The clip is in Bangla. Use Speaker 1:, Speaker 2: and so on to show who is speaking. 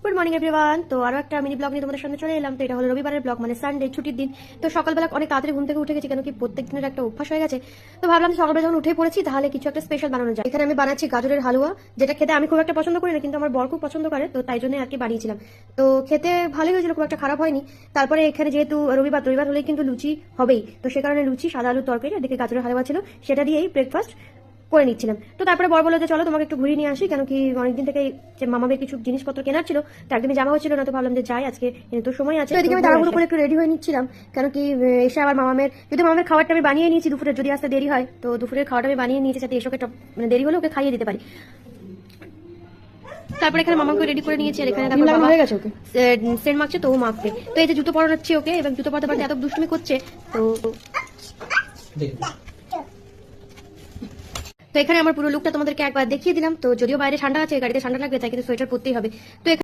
Speaker 1: Good morning everyone. তো আরো একটা মিনি ব্লগ নিয়ে তোমাদের সামনে চলে এলাম। তো এটা হলো রবিবারের ব্লগ, মানে সানডে, ছুটির দিন। তো সকালবেলা অনেক তাড়াতাড়ি ঘুম থেকে উঠে গেছি, কেন কি প্রত্যেক দিনের একটা অভ্যাস হয়ে গেছে। তো ভাবলাম সকালবেলা যখন উঠে পড়েছি তাহলে কিছু একটা স্পেশাল বানানো যায়। এখানে আমি বানাচ্ছি গাজরের হালুয়া, যেটা খেতে আমি খুব একটা পছন্দ করি না, কিন্তু আমার বর খুব পছন্দ করে, তো তাই জন্য আর কি বানিয়েছিলাম। তো খেতে ভালোই হয়েছিল, খুব একটা খারাপ হয়নি। তারপরে এখানে যেহেতু রবিবার হলেই কিন্তু লুচি হবেই, তো সে কারণে লুচি, সাদা আলুর তরকারি, এদিকে গাজরের হালুয়া ছিল, সেটা দিয়েই ব্রেকফাস্ট করে নিচ্ছিলাম। তো তারপরে বর বললো যে চলো তোমাকে একটু ঘুরিয়ে নিয়ে আসি, কেন কি অনেকদিন থেকে যে মামাদের কিছু জিনিসপত্র কেনার ছিল, তো একদমই জামা হয়েছিল না, তো ভাবলাম যে যাই আজকে, তো সময় আছে। এদিকে আমি তাড়াহুড়ো করে একটু রেডি হয়ে নিচ্ছিলাম, কেন কি এসে আবার মামামের খাবারটা আমি বানিয়ে নিয়েছি দুপুরে, যদি আসতে দেরি হয় তো দুপুরের খাওয়াটা আমি বানিয়ে নিয়েছি, যাতে এসে মানে দেরি হলে ওকে খাইয়ে দিতে পারি। তারপরে এখানে মামাকে রেডি করে নিয়েছি, আর এখানে দেখো বাবা হয়ে গেছে, ওকে সেন্ট মাখছে, তো ও মাখবে। তো এই যে জুতো পরাচ্ছি ওকে, এবং জুতো পরাতে পারতে এত দুষ্টুমি করছে। তো এখানে আমার পুরো লুকটা তোমাদেরকে একবার দেখিয়ে দিলাম। তো যদিও বাইরে ঠান্ডা আছে, গাড়িতে ঠান্ডা লাগবে, তাই কিন্তু সোয়েটার পরতেই হবে। তো